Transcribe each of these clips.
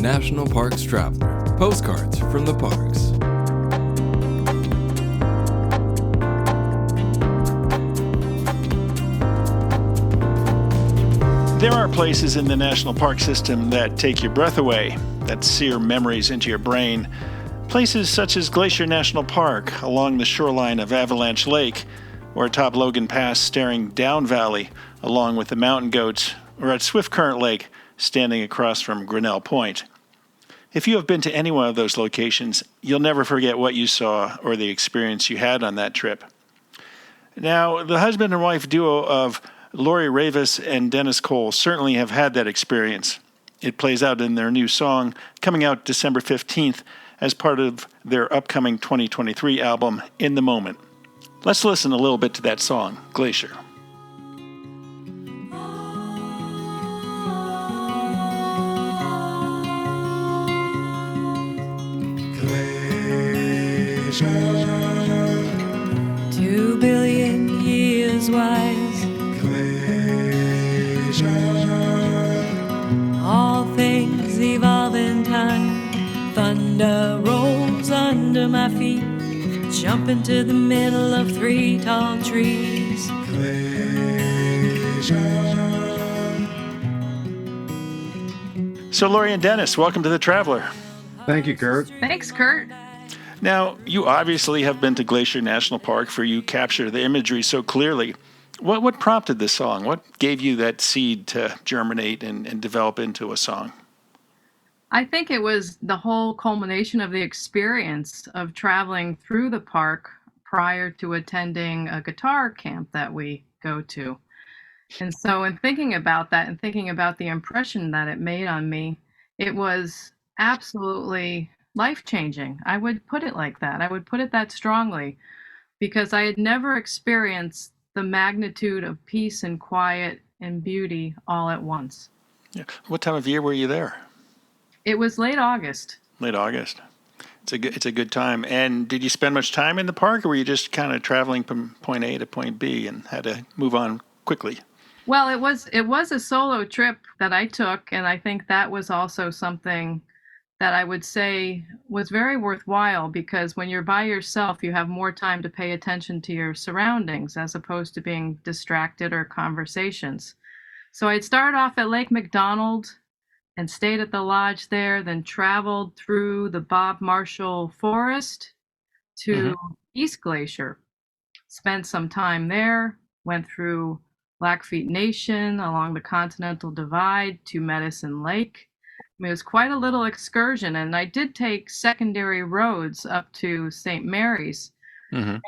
National Parks Traveler. Postcards from the parks. There are places in the national park system that take your breath away, that sear memories into your brain. Places such as Glacier National Park along the shoreline of Avalanche Lake, or atop Logan Pass staring down valley along with the mountain goats, or at Swift Current Lake standing across from Grinnell Point. If you have been to any one of those locations, you'll never forget what you saw or the experience you had on that trip. Now, the husband and wife duo of Laurie Raveis and Dennis Kole certainly have had that experience. It plays out in their new song, coming out December 15th as part of their upcoming 2023 album, In the Moment. Let's listen a little bit to that song, Glacier. Glacier, 2 billion years wise. Glacier, all things evolve in time. Thunder rolls under my feet. Jump into the middle of 3 tall trees. Glacier. So, Laurie and Dennis, welcome to The Traveler. Thank you, Kurt. Thanks, Kurt. Now, you obviously have been to Glacier National Park, for you capture the imagery so clearly. What prompted this song? What gave you that seed to germinate and develop into a song? I think it was the whole culmination of the experience of traveling through the park prior to attending a guitar camp that we go to. And so in thinking about that and thinking about the impression that it made on me, it was absolutely life-changing. I would put it like that. I would put it that strongly because I had never experienced the magnitude of peace and quiet and beauty all at once. Yeah. What time of year were you there? It was late August. Late August. It's a good time. And did you spend much time in the park, or were you just kind of traveling from point A to point B and had to move on quickly? Well, it was a solo trip that I took, and I think that was also something that I would say was very worthwhile, because when you're by yourself, you have more time to pay attention to your surroundings as opposed to being distracted or conversations. So I'd started off at Lake McDonald and stayed at the lodge there, then traveled through the Bob Marshall Forest to East Glacier, spent some time there, went through Blackfeet Nation along the Continental Divide to Medicine Lake. I mean, it was quite a little excursion, and I did take secondary roads up to St. Mary's. And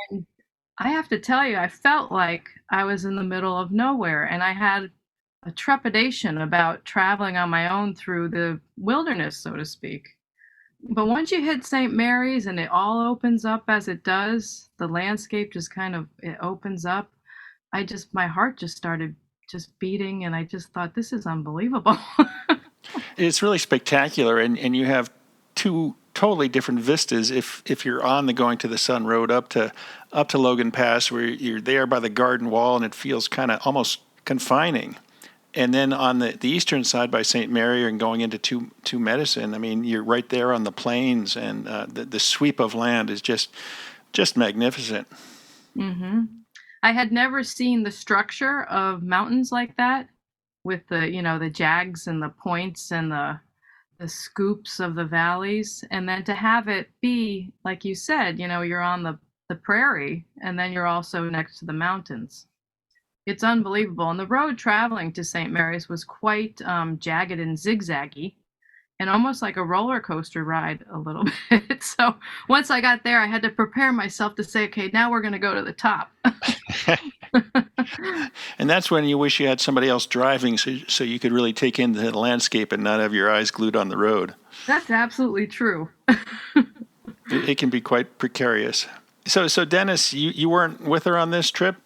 I have to tell you, I felt like I was in the middle of nowhere, and I had a trepidation about traveling on my own through the wilderness, so to speak. But once you hit St. Mary's and it all opens up as it does, the landscape just it opens up. My heart just started just beating, and I just thought, this is unbelievable. It's really spectacular, and you have 2 totally different vistas if you're on the Going to the Sun Road up to Logan Pass, where you're there by the garden wall and it feels kind of almost confining. And then on the eastern side by St. Mary and going into to Medicine, I mean, you're right there on the plains, and the sweep of land is just magnificent. I had never seen the structure of mountains like that, with the jags and the points and the scoops of the valleys. And then to have it be, like you said, you're on the prairie, and then you're also next to the mountains. It's unbelievable. And the road traveling to St. Mary's was quite jagged and zigzaggy, and almost like a roller coaster ride a little bit. So once I got there, I had to prepare myself to say, okay, now we're going to go to the top. And that's when you wish you had somebody else driving so you could really take in the landscape and not have your eyes glued on the road. That's absolutely true. It can be quite precarious. So Dennis, you weren't with her on this trip?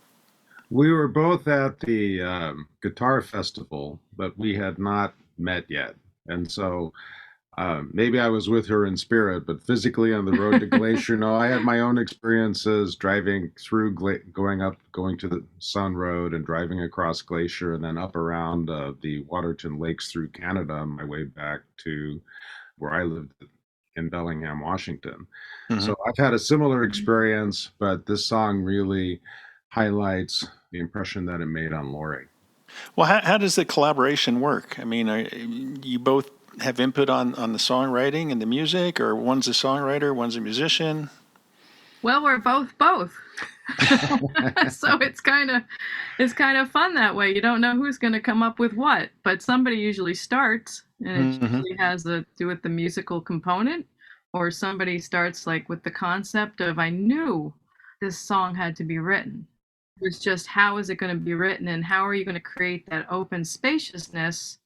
We were both at the guitar festival, but we had not met yet. And so Maybe I was with her in spirit, but physically on the road to Glacier, no, I had my own experiences driving through, going to the Sun Road and driving across Glacier and then up around the Waterton Lakes through Canada on my way back to where I lived in Bellingham, Washington. Hmm. So I've had a similar experience, but this song really highlights the impression that it made on Laurie. Well, how does the collaboration work? I mean, you both have input on the songwriting and the music, or one's a songwriter, one's a musician? Well, we're both. So it's kind of fun that way. You don't know who's going to come up with what, but somebody usually starts, and it Hmm. usually has to do with the musical component, or somebody starts like with the concept of I knew this song had to be written. It was just how is it going to be written, and how are you going to create that open spaciousness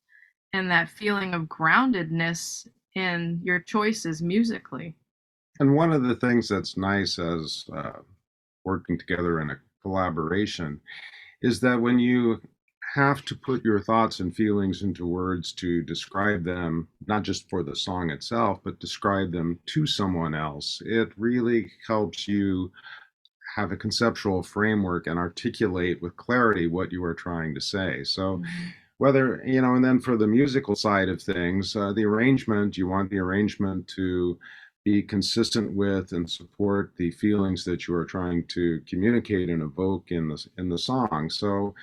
and that feeling of groundedness in your choices musically. And one of the things that's nice as working together in a collaboration is that when you have to put your thoughts and feelings into words to describe them, not just for the song itself, but describe them to someone else, it really helps you have a conceptual framework and articulate with clarity what you are trying to say. So, Mhm. whether, and then for the musical side of things, the arrangement, you want the arrangement to be consistent with and support the feelings that you are trying to communicate and evoke in the song. So,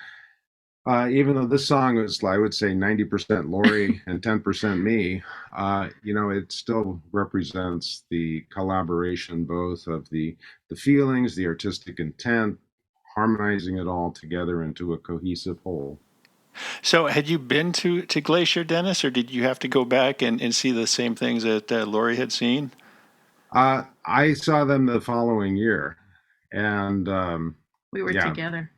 even though this song is, I would say, 90% Laurie and 10% me, it still represents the collaboration both of the feelings, the artistic intent, harmonizing it all together into a cohesive whole. So, had you been to Glacier, Dennis, or did you have to go back and see the same things that Laurie had seen? I saw them the following year, and We were yeah. together.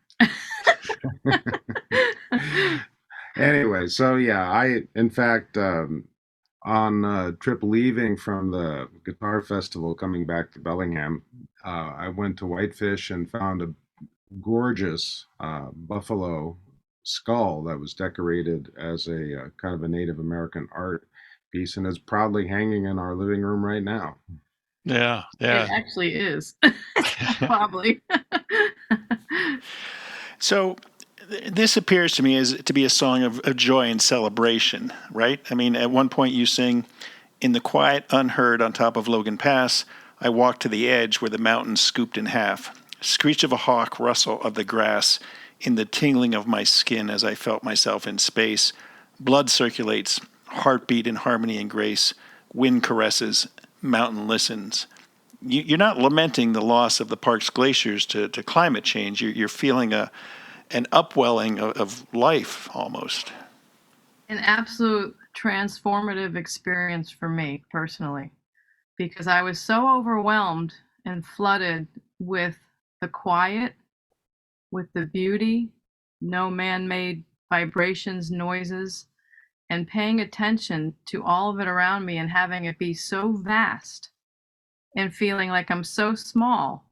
Anyway, so yeah, in fact, on a trip leaving from the guitar festival coming back to Bellingham, I went to Whitefish and found a gorgeous buffalo skull that was decorated as a kind of a Native American art piece and is proudly hanging in our living room right now. Yeah, It yeah. actually is. Probably. So, this appears to me as to be a song of joy and celebration, right? I mean, at one point you sing, "In the quiet, unheard, on top of Logan Pass, I walked to the edge where the mountains scooped in half. Screech of a hawk, rustle of the grass, in the tingling of my skin as I felt myself in space. Blood circulates, heartbeat in harmony and grace. Wind caresses, mountain listens." You're not lamenting the loss of the park's glaciers to climate change. You're feeling an upwelling of life almost. An absolute transformative experience for me personally, because I was so overwhelmed and flooded with the quiet, with the beauty, no man made vibrations, noises, and paying attention to all of it around me and having it be so vast and feeling like I'm so small.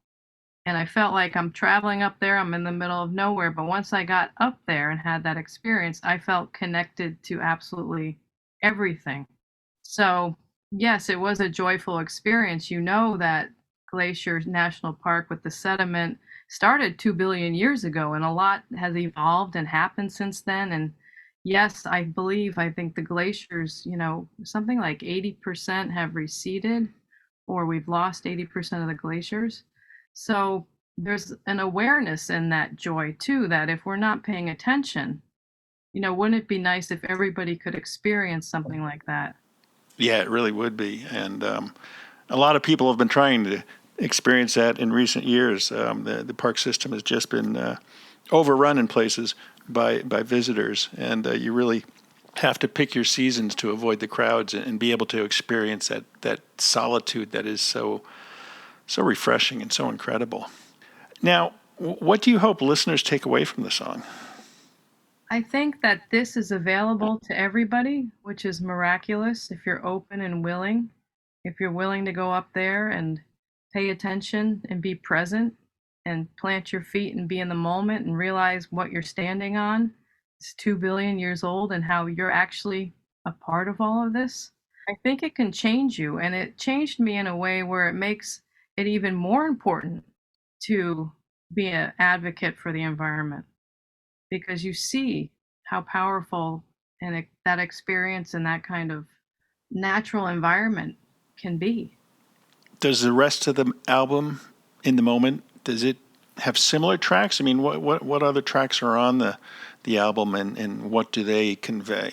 And I felt like I'm traveling up there, I'm in the middle of nowhere. But once I got up there and had that experience, I felt connected to absolutely everything. So, yes, it was a joyful experience. You know that Glacier National Park with the sediment started 2 billion years ago, and a lot has evolved and happened since then. And yes, I think the glaciers, something like 80% have receded, or we've lost 80% of the glaciers. So there's an awareness in that joy too, that if we're not paying attention, wouldn't it be nice if everybody could experience something like that? Yeah, it really would be. And a lot of people have been trying to experience that in recent years. The park system has just been overrun in places by visitors, and you really have to pick your seasons to avoid the crowds and be able to experience that solitude that is so refreshing and so incredible. Now, what do you hope listeners take away from the song? I think that this is available to everybody, which is miraculous if you're open and willing. If you're willing to go up there and pay attention and be present and plant your feet and be in the moment and realize what you're standing on is 2 billion years old and how you're actually a part of all of this. I think it can change you, and it changed me in a way where it makes it even more important to be an advocate for the environment because you see how powerful that experience and that kind of natural environment can be. Does the rest of the album, In the Moment, does it have similar tracks? I mean, what other tracks are on the album, and what do they convey?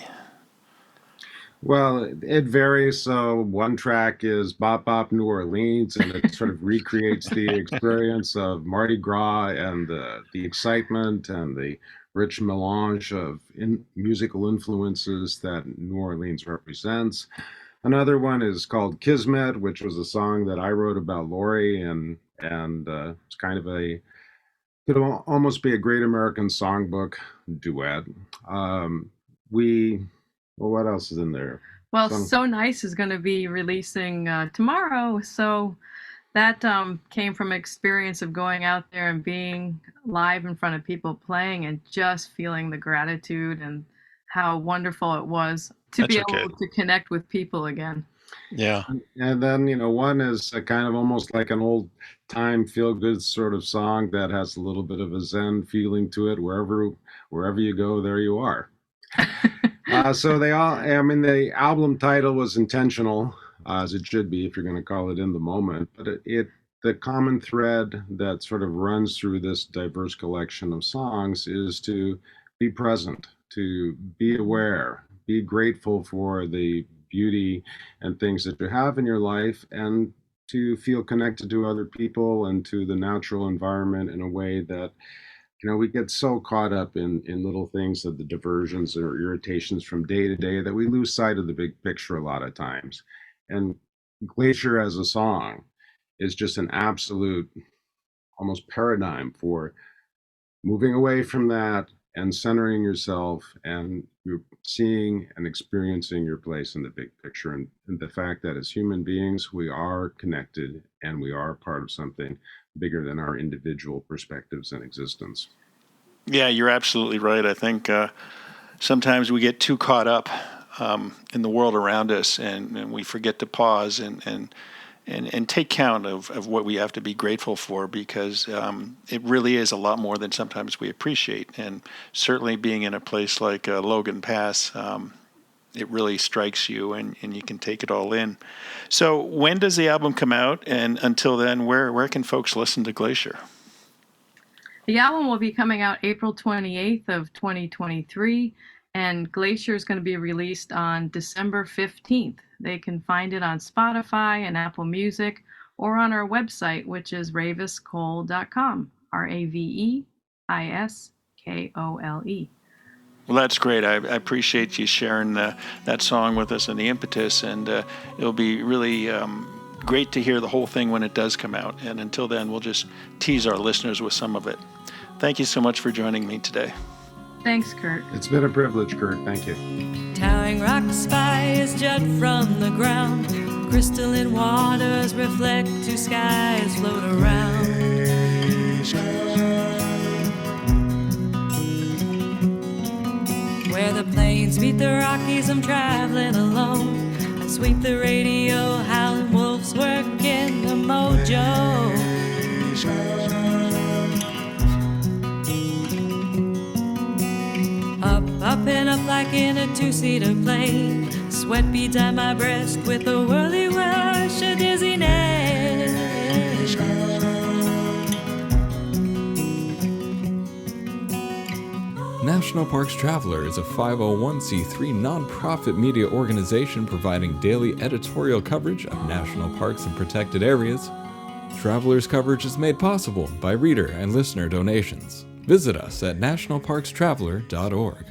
Well, it varies. So one track is Bop Bop New Orleans, and it sort of recreates the experience of Mardi Gras and the excitement and the rich melange of musical influences that New Orleans represents. Another one is called Kismet, which was a song that I wrote about Laurie, and it's kind of could almost be a Great American Songbook duet. Well, what else is in there? Well, So Nice is going to be releasing tomorrow. So that came from experience of going out there and being live in front of people playing and just feeling the gratitude and how wonderful it was to be able to connect with people again. Yeah. And then, one is a kind of almost like an old time feel good sort of song that has a little bit of a Zen feeling to it. Wherever you go, there you are. So the album title was intentional, as it should be if you're going to call it In the Moment, but the common thread that sort of runs through this diverse collection of songs is to be present, to be aware, be grateful for the beauty and things that you have in your life, and to feel connected to other people and to the natural environment in a way that we get so caught up in little things of the diversions or irritations from day to day that we lose sight of the big picture a lot of times. And Glacier as a song is just an absolute almost paradigm for moving away from that and centering yourself, and you're seeing and experiencing your place in the big picture, and the fact that as human beings we are connected and we are part of something bigger than our individual perspectives and existence. Yeah, you're absolutely right. I think sometimes we get too caught up in the world around us, and we forget to pause and take count of what we have to be grateful for, because it really is a lot more than sometimes we appreciate. And certainly being in a place like Logan Pass, it really strikes you, and you can take it all in. So when does the album come out? And until then, where can folks listen to Glacier? The album will be coming out April 28th of 2023, and Glacier is going to be released on December 15th. They can find it on Spotify and Apple Music, or on our website, which is raviskole.com, RAVEISKOLE. Well, that's great. I appreciate you sharing that song with us and the impetus, and it'll be really great to hear the whole thing when it does come out. And until then, we'll just tease our listeners with some of it. Thank you so much for joining me today. Thanks, Kurt. It's been a privilege, Kurt. Thank you. Towering rocks spires jut from the ground. Crystalline waters reflect to skies float around. Where the plains meet the Rockies, I'm traveling alone. I sweep the radio, howling wolves working the mojo. Up and up like in a two-seater plane. Sweat beads on my breast with a whirly rush of dizziness. National Parks Traveler is a 501c3 nonprofit media organization providing daily editorial coverage of national parks and protected areas. Traveler's coverage is made possible by reader and listener donations. Visit us at nationalparkstraveler.org.